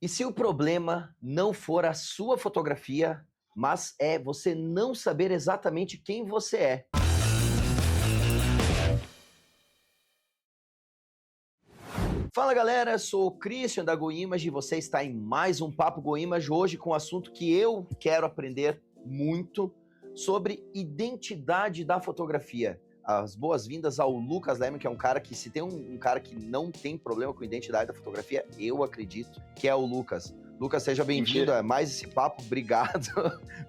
E se o problema não for a sua fotografia, mas é você não saber exatamente quem você é? Fala galera, sou o Christian da GoImage e você está em mais um Papo GoImage, hoje com um assunto que eu quero aprender muito sobre identidade da fotografia. As boas-vindas ao Lucas Leme, que é um cara que, se tem um cara que não tem problema com identidade da fotografia, eu acredito que é o Lucas. Lucas, seja bem-vindo a mais esse papo, obrigado.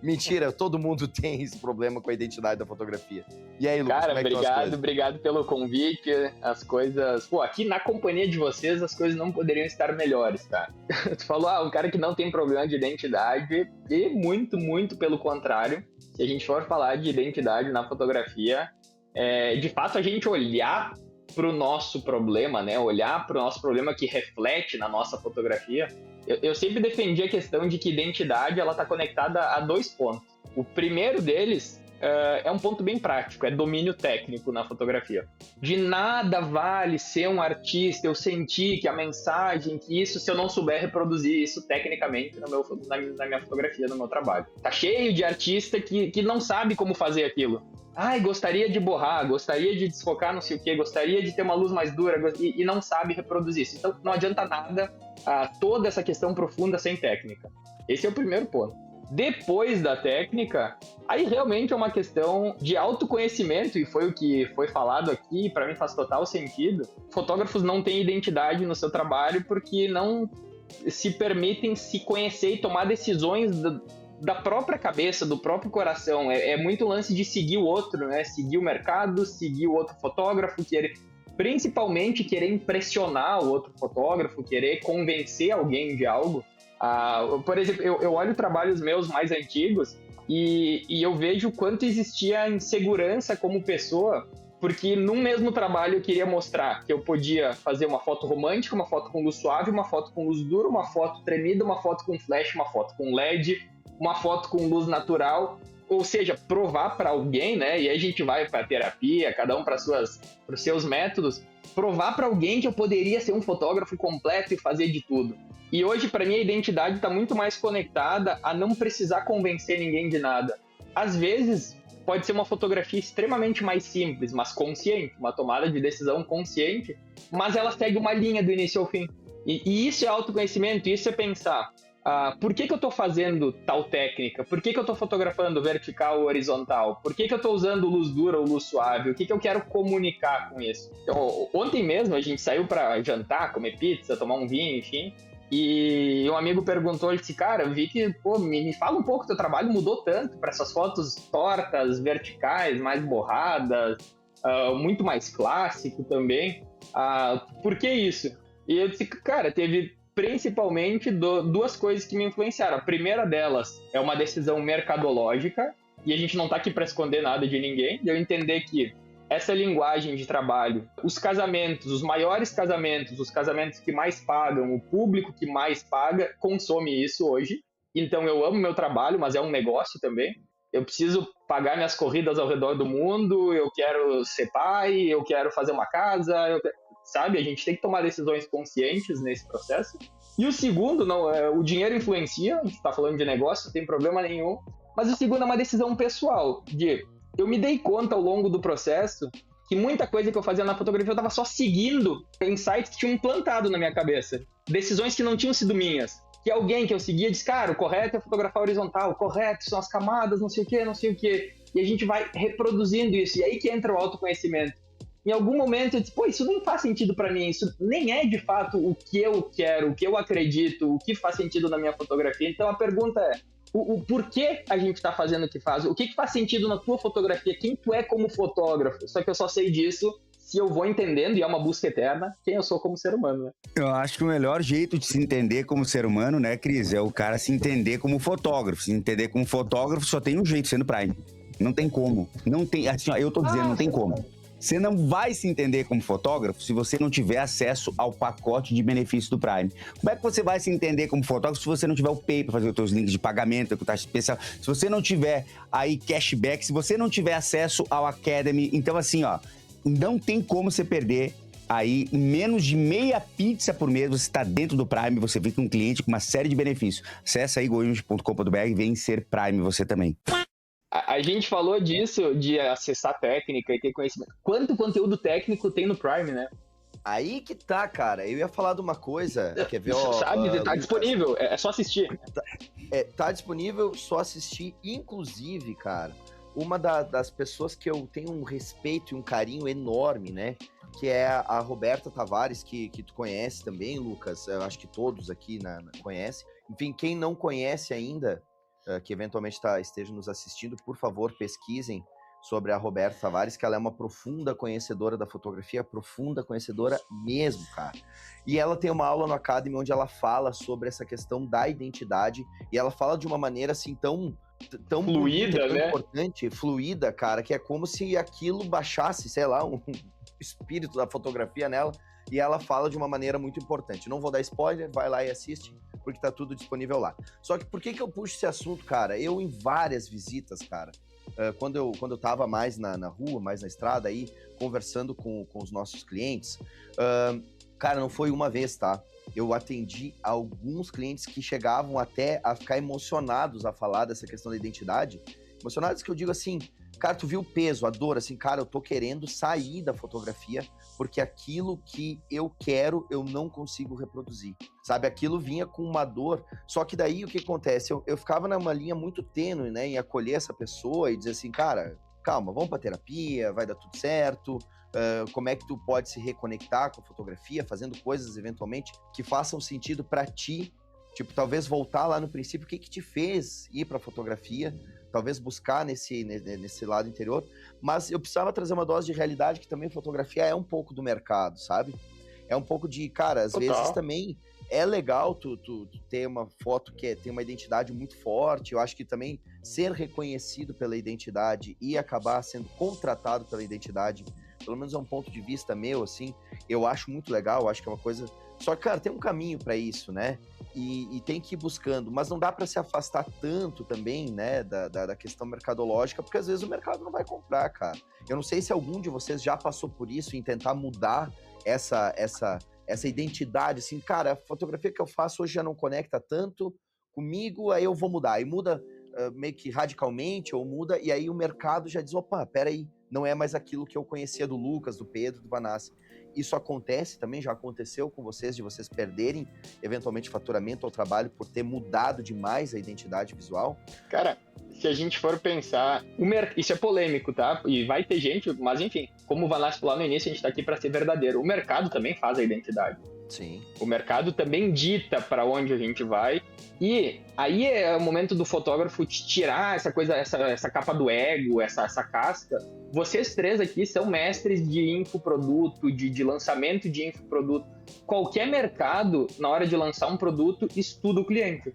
Mentira, todo mundo tem esse problema com a identidade da fotografia. E aí, Lucas, Cara, como é que estão as coisas? obrigado pelo convite. As coisas. Pô, aqui na companhia de vocês, as coisas não poderiam estar melhores, tá? Tu falou, um cara que não tem problema de identidade, e muito pelo contrário. Se a gente for falar de identidade na fotografia, de fato a gente olhar pro nosso problema, né? Olhar pro nosso problema que reflete na nossa fotografia. Eu sempre defendi a questão de que identidade ela tá conectada a dois pontos. O primeiro deles é um ponto bem prático, é domínio técnico na fotografia. De nada vale ser um artista, eu sentir que a mensagem, que isso, se eu não souber reproduzir isso tecnicamente na minha fotografia, no meu trabalho. Tá cheio de artista que não sabe como fazer aquilo. Ai, gostaria de borrar, gostaria de desfocar não sei o que, gostaria de ter uma luz mais dura e não sabe reproduzir isso. Então não adianta nada toda essa questão profunda sem técnica. Esse é o primeiro ponto. Depois da técnica, aí realmente é uma questão de autoconhecimento, e foi o que foi falado aqui, e para mim faz total sentido. Fotógrafos não têm identidade no seu trabalho porque não se permitem se conhecer e tomar decisões da própria cabeça, do próprio coração. É muito lance de seguir o outro, né? Seguir o mercado, seguir o outro fotógrafo, principalmente querer impressionar o outro fotógrafo, querer convencer alguém de algo. Por exemplo, eu olho trabalhos meus mais antigos e eu vejo o quanto existia insegurança como pessoa, porque num mesmo trabalho eu queria mostrar que eu podia fazer uma foto romântica, uma foto com luz suave, uma foto com luz dura, uma foto tremida, uma foto com flash, uma foto com LED, uma foto com luz natural, ou seja, provar para alguém, né? E aí a gente vai para terapia, cada um para os seus métodos, provar para alguém que eu poderia ser um fotógrafo completo e fazer de tudo. E hoje, para mim, a identidade está muito mais conectada a não precisar convencer ninguém de nada. Às vezes, pode ser uma fotografia extremamente mais simples, mas consciente, uma tomada de decisão consciente, mas ela segue uma linha do início ao fim. E isso é autoconhecimento, isso é pensar. Por que eu estou fazendo tal técnica? Por que eu estou fotografando vertical ou horizontal? Por que eu estou usando luz dura ou luz suave? O que eu quero comunicar com isso? Então, ontem mesmo a gente saiu para jantar, comer pizza, tomar um vinho, enfim. E um amigo perguntou, ele disse, cara, eu vi que, pô, me fala um pouco, teu trabalho mudou tanto para essas fotos tortas, verticais, mais borradas, muito mais clássico também. Por que isso? E eu disse, cara, teve principalmente duas coisas que me influenciaram. A primeira delas é uma decisão mercadológica, e a gente não está aqui para esconder nada de ninguém, de eu entender que essa linguagem de trabalho, os casamentos, os maiores casamentos, os casamentos que mais pagam, o público que mais paga, consome isso hoje. Então eu amo meu trabalho, mas é um negócio também. Eu preciso pagar minhas corridas ao redor do mundo, eu quero ser pai, eu quero fazer uma casa, sabe? A gente tem que tomar decisões conscientes nesse processo. E o segundo, o dinheiro influencia, a gente está falando de negócio, não tem problema nenhum. Mas o segundo é uma decisão pessoal, eu me dei conta ao longo do processo que muita coisa que eu fazia na fotografia eu estava só seguindo insights que tinham implantado na minha cabeça. Decisões que não tinham sido minhas. Que alguém que eu seguia disse, cara, o correto é fotografar horizontal, o correto são as camadas, não sei o quê. E a gente vai reproduzindo isso. E aí que entra o autoconhecimento. Em algum momento eu disse, pô, isso não faz sentido para mim, isso nem é de fato o que eu quero, o que eu acredito, o que faz sentido na minha fotografia. Então a pergunta é, o porquê a gente tá fazendo o que faz? O que faz sentido na tua fotografia? Quem tu é como fotógrafo? Só que eu só sei disso se eu vou entendendo, e é uma busca eterna, quem eu sou como ser humano, né? Eu acho que o melhor jeito de se entender como ser humano, né, Cris, é o cara se entender como fotógrafo. Se entender como fotógrafo só tem um jeito, sendo Prime. Não tem como. Não tem, assim, ó, eu tô dizendo, não tem como. Você não vai se entender como fotógrafo se você não tiver acesso ao pacote de benefícios do Prime. Como é que você vai se entender como fotógrafo se você não tiver o Pay para fazer os seus links de pagamento, com taxa especial, se você não tiver aí cashback, se você não tiver acesso ao Academy? Então, assim, ó, não tem como você perder Aí, em menos de meia pizza por mês, você está dentro do Prime, você fica um cliente com uma série de benefícios. Acesse aí goimas.com.br e vem ser Prime você também. A gente falou disso, de acessar técnica e ter conhecimento. Quanto conteúdo técnico tem no Prime, né? Aí que tá, cara. Eu ia falar de uma coisa. Quer ver, ó, Sabe, tá Lucas, disponível, é só assistir. tá disponível, só assistir. Inclusive, cara, uma das pessoas que eu tenho um respeito e um carinho enorme, né? Que é a Roberta Tavares, que tu conhece também, Lucas. Eu acho que todos aqui conhecem. Enfim, quem não conhece ainda, que eventualmente esteja nos assistindo, por favor, pesquisem sobre a Roberta Tavares, que ela é uma profunda conhecedora da fotografia, profunda conhecedora mesmo, cara. E ela tem uma aula no Academy onde ela fala sobre essa questão da identidade, e ela fala de uma maneira assim tão Fluida, bonita, tão né? importante, fluida, cara, que é como se aquilo baixasse, sei lá, um espírito da fotografia nela, e ela fala de uma maneira muito importante. Não vou dar spoiler, vai lá e assiste, porque tá tudo disponível lá. Só que por que eu puxo esse assunto, cara? Eu, em várias visitas, cara, quando eu tava mais na rua, mais na estrada aí, conversando com os nossos clientes, cara, não foi uma vez, tá? Eu atendi alguns clientes que chegavam até a ficar emocionados a falar dessa questão da identidade. Emocionados que eu digo assim, cara, tu viu o peso, a dor, assim, cara, eu tô querendo sair da fotografia porque aquilo que eu quero, eu não consigo reproduzir, sabe? Aquilo vinha com uma dor, só que daí o que acontece? Eu ficava numa linha muito tênue, né, em acolher essa pessoa e dizer assim, cara, calma, vamos pra terapia, vai dar tudo certo, como é que tu pode se reconectar com a fotografia, fazendo coisas, eventualmente, que façam sentido pra ti, tipo, talvez voltar lá no princípio, o que te fez ir pra fotografia, talvez buscar nesse lado interior, mas eu precisava trazer uma dose de realidade que também fotografia é um pouco do mercado, sabe? É um pouco de, cara, às vezes também é legal tu ter uma foto que tem uma identidade muito forte, eu acho que também ser reconhecido pela identidade e acabar sendo contratado pela identidade, pelo menos é um ponto de vista meu, assim, eu acho muito legal, eu acho que é uma coisa... Só que, cara, tem um caminho para isso, né? E tem que ir buscando, mas não dá para se afastar tanto também, né, da questão mercadológica, porque às vezes o mercado não vai comprar, cara. Eu não sei se algum de vocês já passou por isso, em tentar mudar essa identidade, assim, cara, a fotografia que eu faço hoje já não conecta tanto comigo, aí eu vou mudar, e muda meio que radicalmente, ou muda, e aí o mercado já diz, opa, peraí, não é mais aquilo que eu conhecia do Lucas, do Pedro, do Vanassi. Isso acontece também, já aconteceu com vocês, de vocês perderem, eventualmente, faturamento ou trabalho por ter mudado demais a identidade visual? Cara, se a gente for pensar... Isso é polêmico, tá? E vai ter gente, mas enfim, como o Vanassi falou no início, a gente tá aqui para ser verdadeiro. O mercado também faz a identidade. Sim. O mercado também dita para onde a gente vai. E aí é o momento do fotógrafo tirar essa coisa, essa capa do ego, essa casca. Vocês três aqui são mestres de infoproduto, de lançamento de infoproduto. Qualquer mercado, na hora de lançar um produto, estuda o cliente.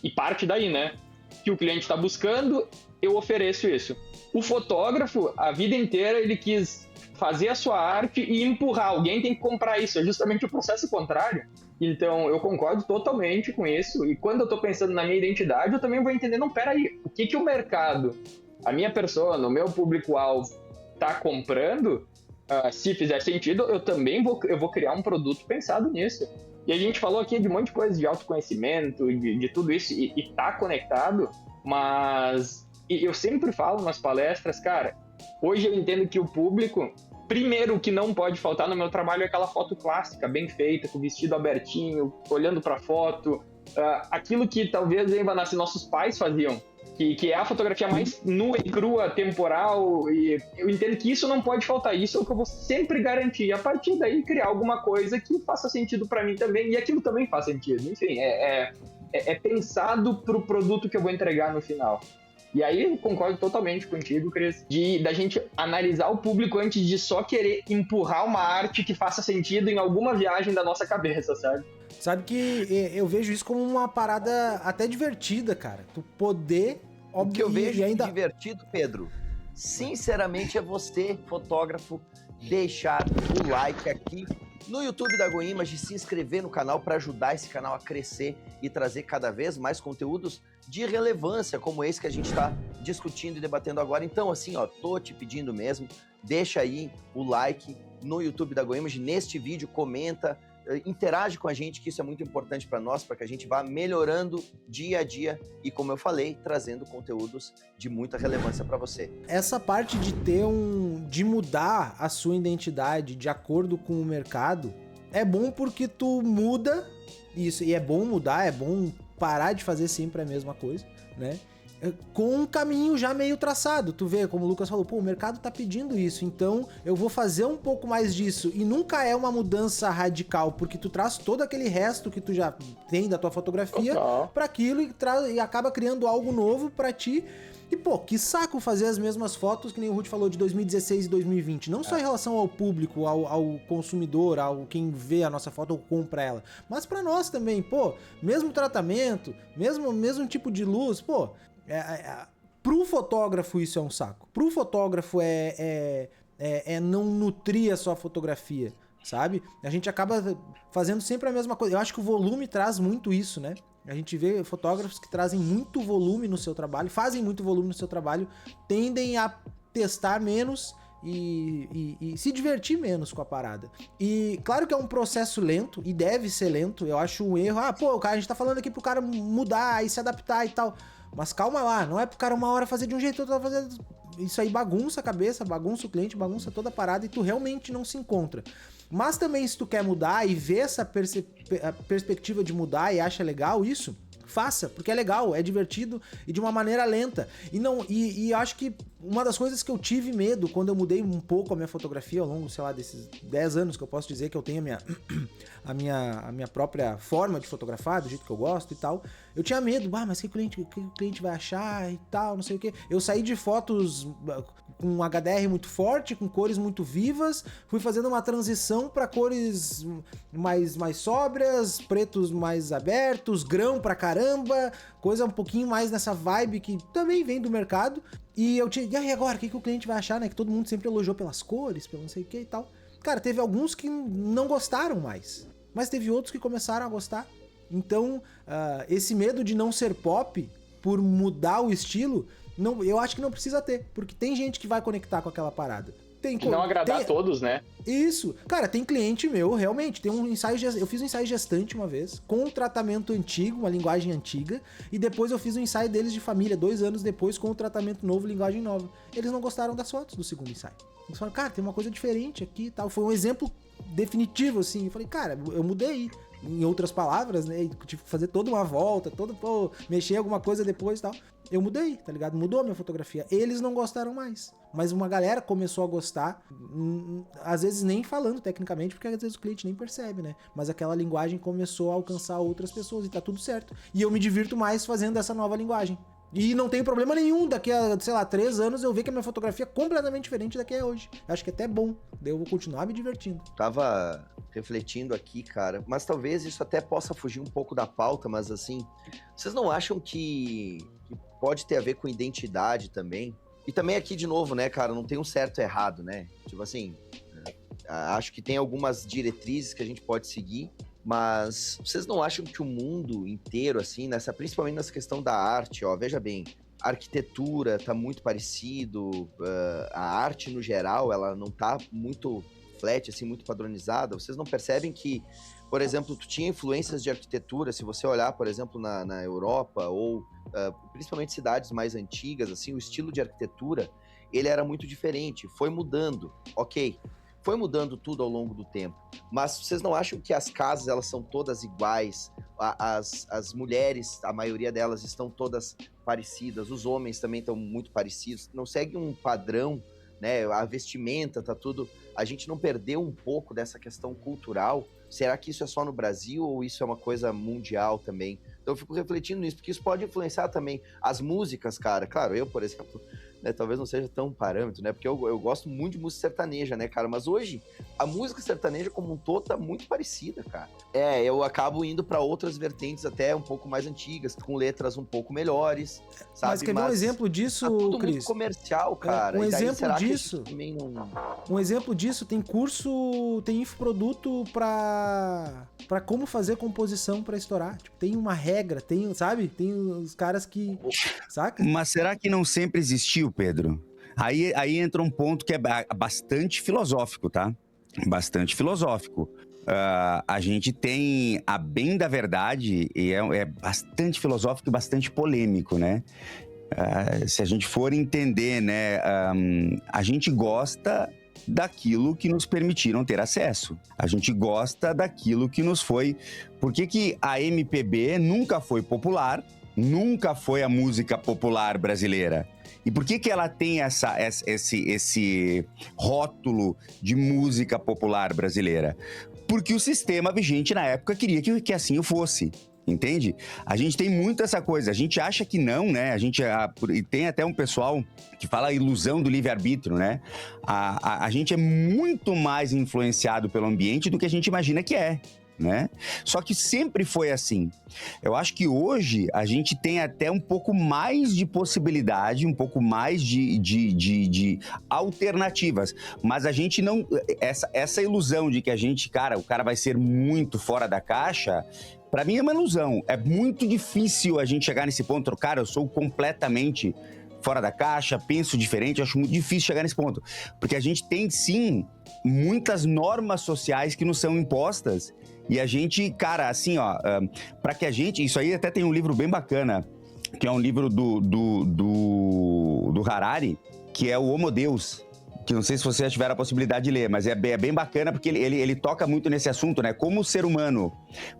E parte daí, né? Que o cliente está buscando, eu ofereço isso. O fotógrafo, a vida inteira, ele quis fazer a sua arte e empurrar. Alguém tem que comprar isso. É justamente o processo contrário. Então, eu concordo totalmente com isso. E quando eu estou pensando na minha identidade, eu também vou entender, não, peraí, o que o mercado, a minha persona, o meu público-alvo está comprando, se fizer sentido, eu também vou criar um produto pensado nisso. E a gente falou aqui de um monte de coisa, de autoconhecimento, de tudo isso, e tá conectado, mas eu sempre falo nas palestras, cara, hoje eu entendo que o público, primeiro, o que não pode faltar no meu trabalho é aquela foto clássica, bem feita, com o vestido abertinho, olhando para a foto, aquilo que talvez, Vanassi, nossos pais faziam, que é a fotografia mais nua e crua, temporal, e eu entendo que isso não pode faltar, isso é o que eu vou sempre garantir, e a partir daí criar alguma coisa que faça sentido para mim também, e aquilo também faz sentido, enfim, é pensado pro produto que eu vou entregar no final. E aí eu concordo totalmente contigo, Cris, da gente analisar o público antes de só querer empurrar uma arte que faça sentido em alguma viagem da nossa cabeça, sabe? Sabe que eu vejo isso como uma parada até divertida, cara. Tu poder... O que eu vejo divertido, Pedro, sinceramente, é você, fotógrafo, deixar o like aqui no YouTube da GoImage, se inscrever no canal para ajudar esse canal a crescer e trazer cada vez mais conteúdos de relevância, como esse que a gente está discutindo e debatendo agora. Então, assim, ó, tô te pedindo mesmo, deixa aí o like, no YouTube da GoImage, neste vídeo, comenta, interage com a gente, que isso é muito importante para nós, para que a gente vá melhorando dia a dia e, como eu falei, trazendo conteúdos de muita relevância para você. Essa parte de de mudar a sua identidade de acordo com o mercado é bom porque tu muda isso, e é bom mudar, é bom parar de fazer sempre a mesma coisa, né? Com um caminho já meio traçado. Tu vê, como o Lucas falou, pô, o mercado tá pedindo isso, então eu vou fazer um pouco mais disso. E nunca é uma mudança radical, porque tu traz todo aquele resto que tu já tem da tua fotografia para aquilo e acaba criando algo novo para ti. E, pô, que saco fazer as mesmas fotos que nem o Ruth falou de 2016 e 2020. Não só em relação ao público, ao consumidor, ao quem vê a nossa foto ou compra ela, mas para nós também, pô, mesmo tratamento, mesmo tipo de luz, pô. Pro fotógrafo isso é um saco. Pro fotógrafo é não nutrir a sua fotografia, sabe? A gente acaba fazendo sempre a mesma coisa. Eu acho que o volume traz muito isso, né? A gente vê fotógrafos que trazem muito volume no seu trabalho, fazem muito volume no seu trabalho, tendem a testar menos e se divertir menos com a parada. E claro que é um processo lento, e deve ser lento. Eu acho um erro. A gente tá falando aqui pro cara mudar e se adaptar e tal. Mas calma lá, não é pro cara uma hora fazer de um jeito, outra fazer... Isso aí bagunça a cabeça, bagunça o cliente, bagunça toda a parada e tu realmente não se encontra. Mas também se tu quer mudar e ver essa perspectiva de mudar e acha legal isso, faça, porque é legal, é divertido e de uma maneira lenta. E acho que uma das coisas que eu tive medo quando eu mudei um pouco a minha fotografia ao longo, sei lá, desses 10 anos que eu posso dizer que eu tenho a minha própria forma de fotografar, do jeito que eu gosto e tal, eu tinha medo, mas o que o cliente vai achar e tal, não sei o que. Eu saí de fotos com um HDR muito forte, com cores muito vivas, fui fazendo uma transição para cores mais sóbrias, pretos mais abertos, grão pra caramba, coisa um pouquinho mais nessa vibe que também vem do mercado. E eu tinha, e aí agora, o que o cliente vai achar, né? Que todo mundo sempre elogiou pelas cores, pelo não sei o que e tal. Cara, teve alguns que não gostaram mais, mas teve outros que começaram a gostar. Então, esse medo de não ser pop, por mudar o estilo, eu acho que não precisa ter, porque tem gente que vai conectar com aquela parada. Não agradar a todos, né? Isso. Cara, tem cliente meu, realmente, tem um ensaio, eu fiz um ensaio gestante uma vez, com um tratamento antigo, uma linguagem antiga, e depois eu fiz um ensaio deles de família, 2 anos depois, com o tratamento novo, linguagem nova. Eles não gostaram das fotos do segundo ensaio. Eles falaram, cara, tem uma coisa diferente aqui e tal. Foi um exemplo definitivo, assim. Eu falei, cara, eu mudei. Em outras palavras, né? Tive que fazer toda uma volta, mexer alguma coisa depois e tal. Eu mudei, tá ligado? Mudou a minha fotografia. Eles não gostaram mais. Mas uma galera começou a gostar, às vezes nem falando tecnicamente, porque às vezes o cliente nem percebe, né? Mas aquela linguagem começou a alcançar outras pessoas e tá tudo certo. E eu me divirto mais fazendo essa nova linguagem. E não tem problema nenhum daqui a, sei lá, 3 anos eu ver que a minha fotografia é completamente diferente da que é hoje. Acho que é até bom. Daí eu vou continuar me divertindo. Tava refletindo aqui, cara, mas talvez isso até possa fugir um pouco da pauta, mas assim, vocês não acham que pode ter a ver com identidade também? E também aqui, de novo, né, cara, não tem um certo e errado, né? Tipo assim, acho que tem algumas diretrizes que a gente pode seguir, mas vocês não acham que o mundo inteiro, assim, principalmente nessa questão da arte, ó, veja bem, a arquitetura tá muito parecido, a arte no geral, ela não tá muito flat, assim, muito padronizada. Vocês não percebem que, por exemplo, tu tinha influências de arquitetura, se você olhar, por exemplo, na Europa, ou principalmente cidades mais antigas, assim, o estilo de arquitetura, ele era muito diferente, foi mudando, ok. Foi mudando tudo ao longo do tempo, mas vocês não acham que as casas, elas são todas iguais? As mulheres, a maioria delas estão todas parecidas, os homens também estão muito parecidos, não segue um padrão, né? A vestimenta, tá tudo... A gente não perdeu um pouco dessa questão cultural? Será que isso é só no Brasil ou isso é uma coisa mundial também? Então eu fico refletindo nisso, porque isso pode influenciar também as músicas, cara. Claro, eu, por exemplo... Né, talvez não seja tão parâmetro, né? Porque eu gosto muito de música sertaneja, né, cara? Mas hoje, a música sertaneja como um todo tá muito parecida, cara. Eu acabo indo pra outras vertentes até um pouco mais antigas, com letras um pouco melhores, sabe? Mas quer ver um exemplo disso, tá tudo Cris? muito comercial, cara. Um E daí, exemplo será disso... que também não... Um exemplo disso, tem curso, tem infoproduto pra como fazer composição pra estourar. Tipo, tem uma regra, tem, sabe? Tem os caras que... Saca? Mas será que não sempre existiu, Pedro? Aí entra um ponto que é bastante filosófico, tá? bastante filosófico. A gente tem a bem da verdade, e é bastante filosófico e bastante polêmico, né? Se a gente for entender, né, a gente gosta daquilo que nos permitiram ter acesso. A gente gosta daquilo que nos foi... Por que a MPB nunca foi popular, nunca foi a música popular brasileira? E por que ela tem esse rótulo de música popular brasileira? Porque o sistema vigente na época queria que assim o fosse. Entende? A gente tem muito essa coisa, a gente acha que não, né? E tem até um pessoal que fala a ilusão do livre-arbítrio, né? A gente é muito mais influenciado pelo ambiente do que a gente imagina que é, né? Só que sempre foi assim. Eu acho que hoje a gente tem até um pouco mais de possibilidade, um pouco mais de alternativas, mas a gente não... Essa ilusão de que o cara vai ser muito fora da caixa... Pra mim é uma ilusão. É muito difícil a gente chegar nesse ponto. Cara, eu sou completamente fora da caixa, penso diferente. Eu acho muito difícil chegar nesse ponto. Porque a gente tem, sim, muitas normas sociais que nos são impostas. E a gente, cara, assim, ó... pra que a gente... Isso aí até tem um livro bem bacana, que é um livro do Harari, que é o Homo Deus. Que não sei se vocês já tiveram a possibilidade de ler, mas é bem bacana porque ele toca muito nesse assunto, né? Como o ser humano,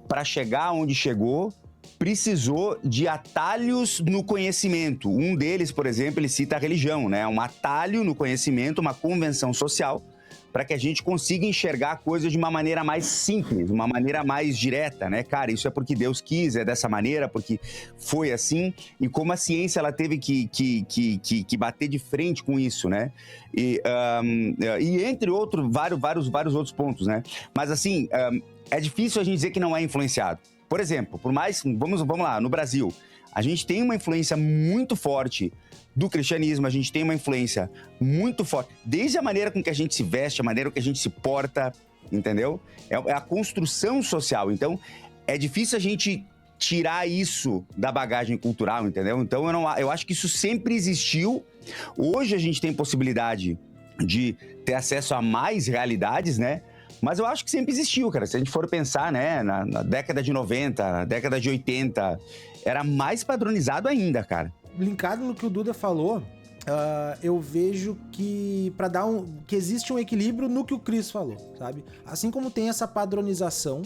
para chegar onde chegou, precisou de atalhos no conhecimento. Um deles, por exemplo, ele cita a religião, né? Um atalho no conhecimento, uma convenção social, para que a gente consiga enxergar a coisa de uma maneira mais simples, uma maneira mais direta, né? Cara, isso é porque Deus quis, é dessa maneira, porque foi assim, e como a ciência ela teve que bater de frente com isso, né? E entre outros, vários outros pontos, né? Mas assim, é difícil a gente dizer que não é influenciado. Por exemplo, vamos lá, no Brasil, a gente tem uma influência muito forte do cristianismo, a gente tem uma influência muito forte, desde a maneira com que a gente se veste, a maneira com que a gente se porta, entendeu? É a construção social, então é difícil a gente tirar isso da bagagem cultural, entendeu? Então eu acho que isso sempre existiu. Hoje a gente tem possibilidade de ter acesso a mais realidades, né? Mas eu acho que sempre existiu, cara. Se a gente for pensar, né, na década de 90, na década de 80, era mais padronizado ainda, cara. Linkado no que o Duda falou, eu vejo que que existe um equilíbrio no que o Cris falou, sabe? Assim como tem essa padronização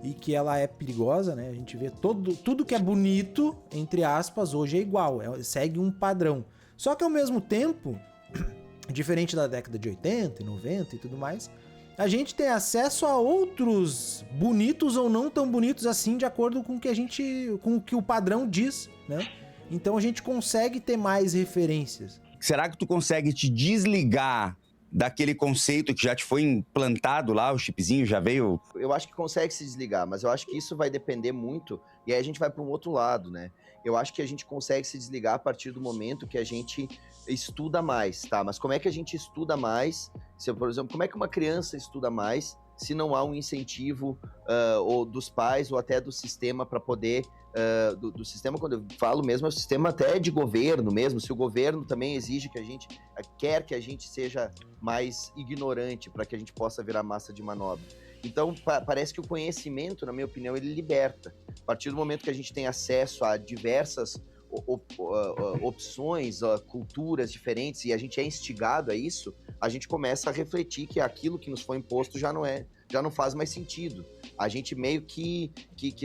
e que ela é perigosa, né? A gente vê tudo que é bonito, entre aspas, hoje é igual, segue um padrão. Só que ao mesmo tempo, diferente da década de 80 e 90 e tudo mais, a gente tem acesso a outros bonitos ou não tão bonitos assim, de acordo com o que o padrão diz, né? Então a gente consegue ter mais referências. Será que tu consegue te desligar daquele conceito que já te foi implantado lá, o chipzinho já veio? Eu acho que consegue se desligar, mas eu acho que isso vai depender muito, e aí a gente vai para um outro lado, né? Eu acho que a gente consegue se desligar a partir do momento que a gente estuda mais, tá? Mas como é que a gente estuda mais? Por exemplo, como é que uma criança estuda mais se não há um incentivo ou dos pais ou até do sistema para poder... do sistema, quando eu falo mesmo, é o sistema até de governo mesmo, se o governo também exige que a gente, quer que a gente seja mais ignorante para que a gente possa virar massa de manobra. Então, parece que o conhecimento, na minha opinião, ele liberta. A partir do momento que a gente tem acesso a diversas opções, culturas diferentes, e a gente é instigado a isso, a gente começa a refletir que aquilo que nos foi imposto já não faz mais sentido. A gente meio que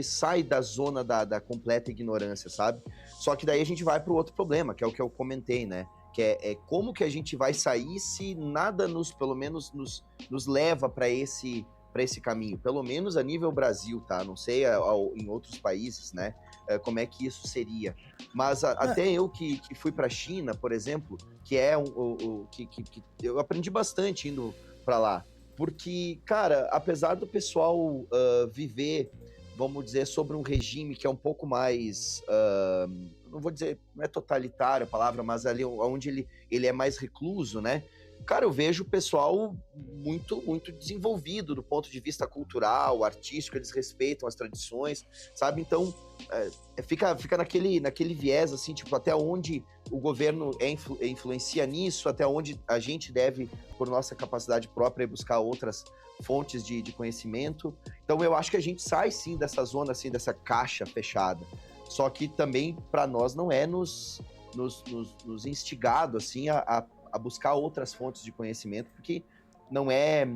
sai da zona da completa ignorância, sabe? Só que daí a gente vai para o outro problema, que é o que eu comentei, né? Que é como que a gente vai sair se nada pelo menos nos leva para esse caminho, pelo menos a nível Brasil, tá? Não sei em outros países, né? Como é que isso seria. Mas até eu que fui para a China, por exemplo, que é que eu aprendi bastante indo para lá. Porque, cara, apesar do pessoal viver, vamos dizer, sobre um regime que é um pouco mais, não vou dizer, não é totalitário a palavra, mas ali onde ele é mais recluso, né? cara, eu vejo o pessoal muito, muito desenvolvido do ponto de vista cultural, artístico, eles respeitam as tradições, sabe? Então, fica naquele viés, assim, tipo, até onde o governo influencia nisso, até onde a gente deve, por nossa capacidade própria, buscar outras fontes de conhecimento. Então, eu acho que a gente sai, sim, dessa zona, assim, dessa caixa fechada. Só que também, para nós, não é nos instigado, assim, a buscar outras fontes de conhecimento, porque não é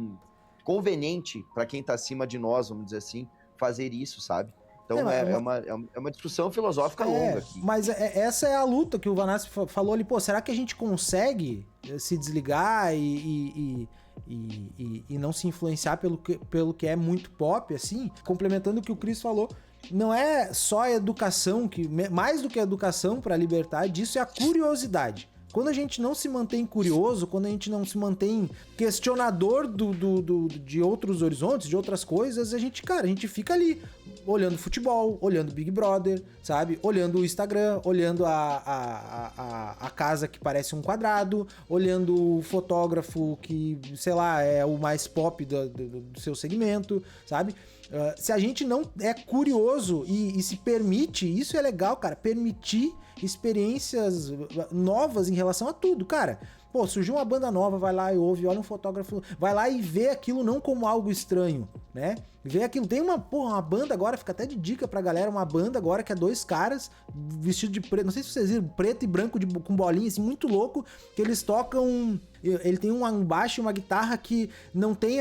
conveniente para quem está acima de nós, vamos dizer assim, fazer isso, sabe? Então é uma discussão filosófica longa aqui. Mas essa é a luta que o Vanassi falou ali, pô, será que a gente consegue se desligar e não se influenciar pelo que é muito pop, assim? Complementando o que o Cris falou, não é só a educação, mais do que a educação para libertar disso, é a curiosidade. Quando a gente não se mantém curioso, quando a gente não se mantém questionador de outros horizontes, de outras coisas, a gente fica ali, olhando futebol, olhando Big Brother, sabe? Olhando o Instagram, olhando a casa que parece um quadrado, olhando o fotógrafo que, sei lá, é o mais pop do seu segmento, sabe? Se a gente não é curioso e se permite, isso é legal, cara, permitir experiências novas em relação a tudo, cara. Pô, surgiu uma banda nova, vai lá e ouve, olha um fotógrafo, vai lá e vê aquilo não como algo estranho, né? Vê aquilo, tem uma banda agora, fica até de dica pra galera, uma banda agora que é 2 caras vestidos de preto, não sei se vocês viram, preto e branco com bolinha, assim, muito louco, que eles tocam, ele tem um baixo e uma guitarra que não tem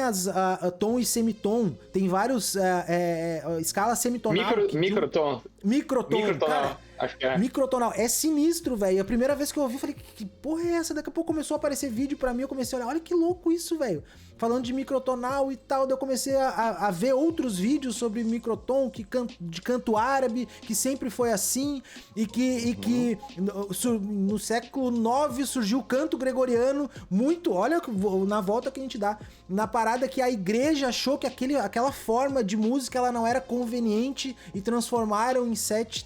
tom e semitom, tem vários escala semitonal. Microtom, cara. Acho que é. Microtonal, é sinistro, velho. A primeira vez que eu ouvi, eu falei, que porra é essa? Daqui a pouco começou a aparecer vídeo pra mim, eu comecei a olhar, olha que louco isso, velho. Falando de microtonal e tal, daí eu comecei a ver outros vídeos sobre microtom, de canto árabe, que sempre foi assim, e que no século IX surgiu o canto gregoriano, muito, olha na volta que a gente dá, na parada que a igreja achou que aquela forma de música ela não era conveniente e transformaram em sete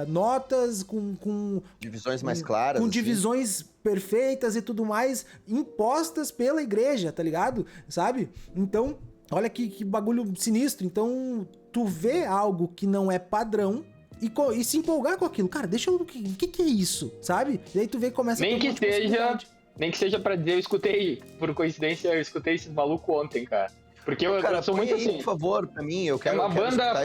notas com divisões mais claras, com assim. divisões perfeitas e tudo mais impostas pela igreja, tá ligado? Sabe? Então, olha que bagulho sinistro. Então, tu vê algo que não é padrão e se empolgar com aquilo. Cara, deixa eu... O que é isso? Sabe? E aí tu vê que começa Nem que seja pra dizer, por coincidência, eu escutei esse maluco ontem, cara. Porque eu sou muito aí, assim. Por favor, pra mim, eu quero. É uma banda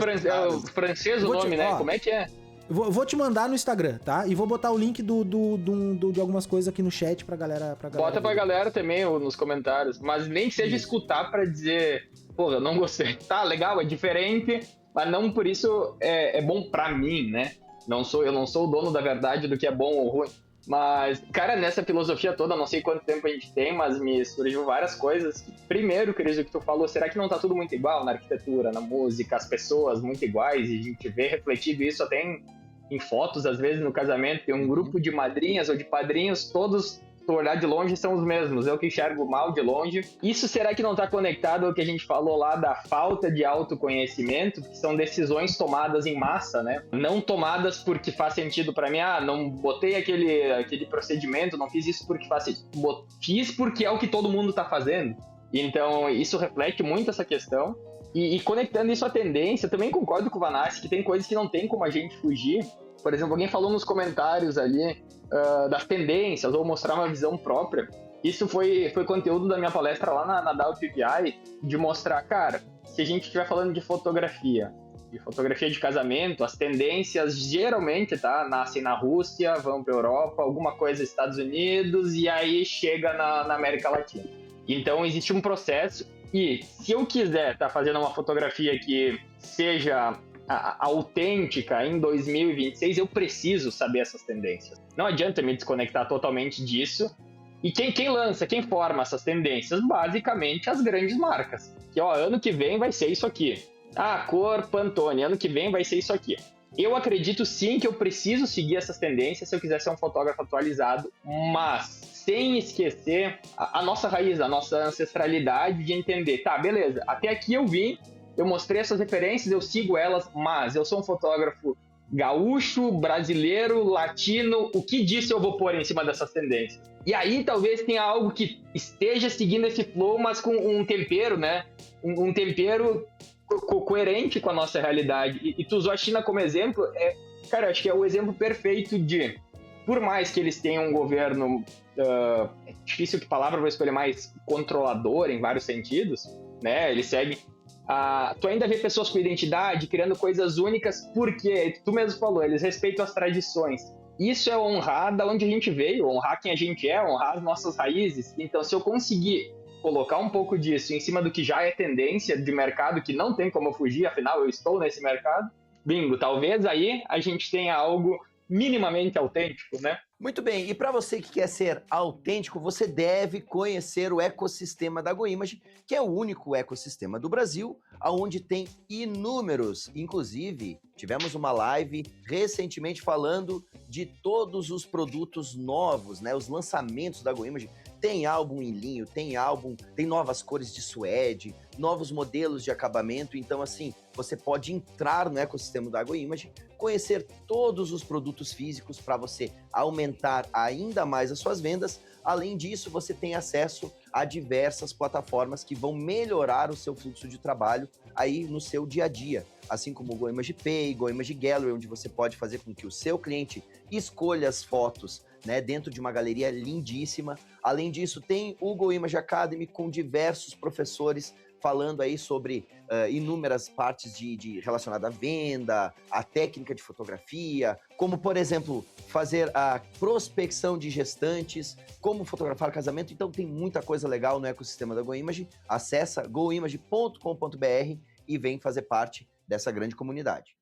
francesa o nome, né? Como é que é? Vou te mandar no Instagram, tá? E vou botar o link de algumas coisas aqui no chat pra galera. Bota pra galera também nos comentários. Mas nem que seja escutar pra dizer, pô, eu não gostei. Tá, legal, é diferente, mas não por isso é bom pra mim, né? Eu não sou o dono da verdade do que é bom ou ruim. Mas, cara, nessa filosofia toda, não sei quanto tempo a gente tem, mas me surgiu várias coisas. Primeiro, Cris, o que tu falou, será que não tá tudo muito igual na arquitetura, na música, as pessoas muito iguais? E a gente vê refletido isso até em fotos, às vezes, no casamento. Tem um grupo de madrinhas ou de padrinhos, todos, se tu olhar de longe, são os mesmos. Eu que enxergo mal de longe. Isso será que não tá conectado ao que a gente falou lá da falta de autoconhecimento, que são decisões tomadas em massa, né? Não tomadas porque faz sentido pra mim. Não botei aquele procedimento, não fiz isso porque faz sentido. Fiz porque é o que todo mundo tá fazendo. Então, isso reflete muito essa questão. E conectando isso à tendência, também concordo com o Vanassi que tem coisas que não tem como a gente fugir. Por exemplo, alguém falou nos comentários ali das tendências, ou mostrar uma visão própria. Isso foi conteúdo da minha palestra lá na WPPI, de mostrar, cara, se a gente estiver falando de fotografia de casamento, as tendências geralmente, tá, nascem na Rússia, vão para Europa, alguma coisa nos Estados Unidos, e aí chega na América Latina. Então, existe um processo, e se eu quiser estar fazendo uma fotografia que seja autêntica em 2026, eu preciso saber essas tendências. Não adianta me desconectar totalmente disso. E quem lança, quem forma essas tendências? Basicamente as grandes marcas. Que, ano que vem vai ser isso aqui. Cor Pantone, ano que vem vai ser isso aqui. Eu acredito sim que eu preciso seguir essas tendências se eu quiser ser um fotógrafo atualizado, mas sem esquecer a nossa raiz, a nossa ancestralidade de entender, tá, beleza, até aqui eu vim, eu mostrei essas referências, eu sigo elas, mas eu sou um fotógrafo gaúcho, brasileiro, latino, o que disso eu vou pôr em cima dessas tendências? E aí talvez tenha algo que esteja seguindo esse flow, mas com um tempero, né? Um tempero coerente com a nossa realidade. E tu usou a China como exemplo, cara, acho que é o exemplo perfeito de, por mais que eles tenham um governo, é difícil que palavra, vou escolher mais, controlador em vários sentidos, né? Eles seguem. Tu ainda vê pessoas com identidade, criando coisas únicas, porque, tu mesmo falou, eles respeitam as tradições. Isso é honrar da onde a gente veio, honrar quem a gente é, honrar as nossas raízes. Então, se eu conseguir colocar um pouco disso em cima do que já é tendência de mercado, que não tem como eu fugir, afinal eu estou nesse mercado, bingo, talvez aí a gente tenha algo minimamente autêntico, né? Muito bem, e para você que quer ser autêntico, você deve conhecer o ecossistema da GoImage, que é o único ecossistema do Brasil, onde tem inúmeros. Inclusive, tivemos uma live recentemente falando de todos os produtos novos, né? Os lançamentos da GoImage. Tem álbum em linho, tem novas cores de suede, novos modelos de acabamento. Então, assim, você pode entrar no ecossistema da GoImage, conhecer todos os produtos físicos para você aumentar ainda mais as suas vendas. Além disso, você tem acesso a diversas plataformas que vão melhorar o seu fluxo de trabalho aí no seu dia a dia. Assim como o GoImage Pay, GoImage Gallery, onde você pode fazer com que o seu cliente escolha as fotos, né, dentro de uma galeria lindíssima. Além disso, tem o GoImage Academy com diversos professores falando aí sobre inúmeras partes relacionadas à venda, à técnica de fotografia, como, por exemplo, fazer a prospecção de gestantes, como fotografar casamento. Então tem muita coisa legal no ecossistema da GoImage. Acessa goimage.com.br e vem fazer parte dessa grande comunidade.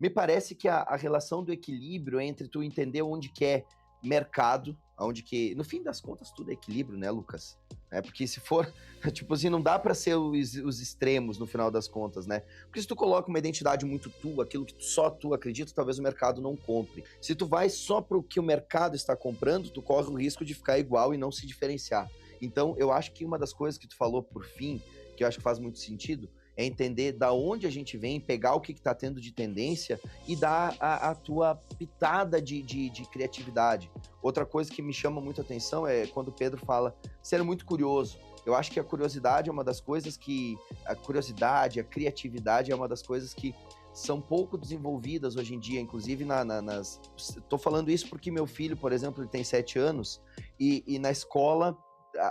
Me parece que a relação do equilíbrio entre tu entender onde que é mercado, onde que, no fim das contas, tudo é equilíbrio, né, Lucas? Porque se for, tipo assim, não dá para ser os extremos no final das contas, né? Porque se tu coloca uma identidade muito tua, aquilo que só tu acredita, talvez o mercado não compre. Se tu vai só pro que o mercado está comprando, tu corre o risco de ficar igual e não se diferenciar. Então, eu acho que uma das coisas que tu falou por fim, que eu acho que faz muito sentido, é entender da onde a gente vem, pegar o que está tendo de tendência e dar a tua pitada de criatividade. Outra coisa que me chama muito a atenção é quando o Pedro fala ser muito curioso. Eu acho que a curiosidade é uma das coisas que... A curiosidade, a criatividade é uma das coisas que são pouco desenvolvidas hoje em dia, inclusive nas... Estou falando isso porque meu filho, por exemplo, ele tem 7 anos e na escola...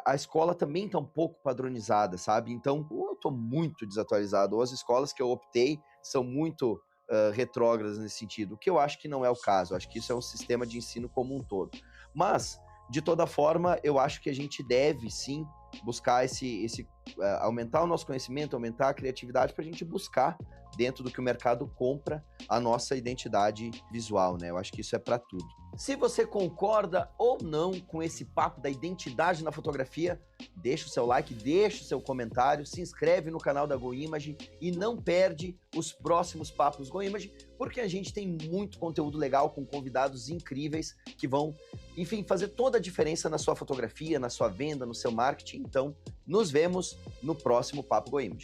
A escola também está um pouco padronizada, sabe? Então, eu estou muito desatualizado. Ou as escolas que eu optei são muito retrógradas nesse sentido, o que eu acho que não é o caso. Eu acho que isso é um sistema de ensino como um todo. Mas, de toda forma, eu acho que a gente deve, sim, buscar aumentar o nosso conhecimento, aumentar a criatividade para a gente buscar, dentro do que o mercado compra, a nossa identidade visual, né? Eu acho que isso é para tudo. Se você concorda ou não com esse papo da identidade na fotografia, deixa o seu like, deixa o seu comentário, se inscreve no canal da GoImage e não perde os próximos papos GoImage, porque a gente tem muito conteúdo legal com convidados incríveis que vão, enfim, fazer toda a diferença na sua fotografia, na sua venda, no seu marketing. Então, nos vemos no próximo Papo GoImage.